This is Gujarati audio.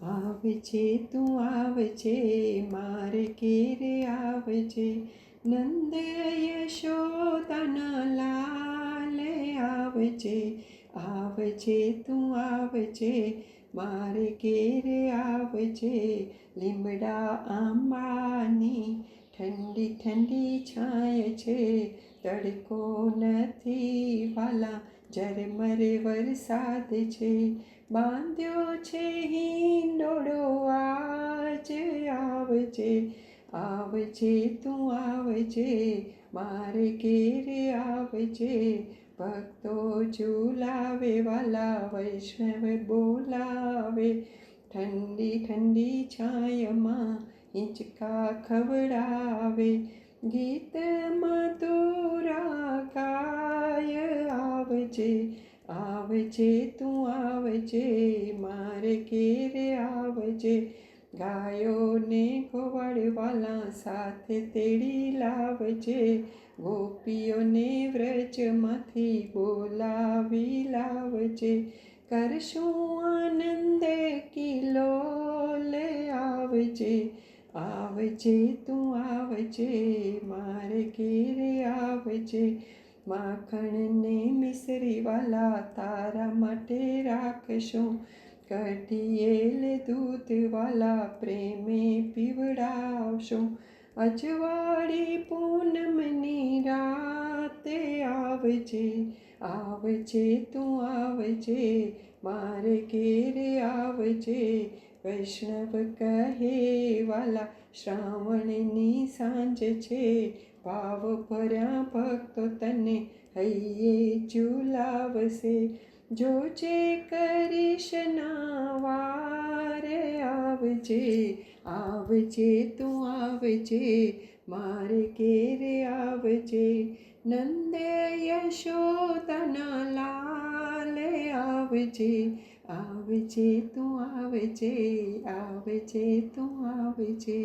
આવજે તું આવજે મારે ઘેરે આવજે નંદ યશોદાના લાલ આવજે આવજે તું આવજે મારે ઘેરે આવજે લીમડા આંબાની ઠંડી ઠંડી છાય છે તડકો નથી વાલા ઝરમર વરસાદ છે બાંધ્યો છે હિંડોળો આજ આવજે આવજે તું આવજે મારે ઘેરે આવજે ભક્તો ઝુલાવે વાલા વૈષ્ણવ બોલાવે ઠંડી ઠંડી છાયમાં હિંચકા ખવડાવે ગીત મધુરા ગાય આવજે આવજે તું આવજે મારે ઘેરે આવજે ગાયોને ગોવાળવાલા સાથે તેડી લાવજે ગોપીઓને વ્રજમાંથી બોલાવી લાવજે કરશું આનંદ કિલોલ આવજે આવજે તું આવજે મારે ઘેરે આવજે માખણને મિસરીવાલા તારા માટે રાખશું કઢિયેલ દૂધવાલા પ્રેમે પીવડાવશું અજવાળી પૂનમની રાતે આવજે આવજે તું આવજે મારે ઘેરે આવજે વૈષ્ણવ કહે વાલા શ્રાવણની સાંજ છે ભાવ ભર્યા ભક્તો તને હૈયે ઝુલાવશે જોજે કરીશ ના વારે આવજે આવજે તું આવજે મારે ઘેરે આવજે નંદ યશોદાના લાલ આવજે આવજે તું આવજે આવજે તું આવજે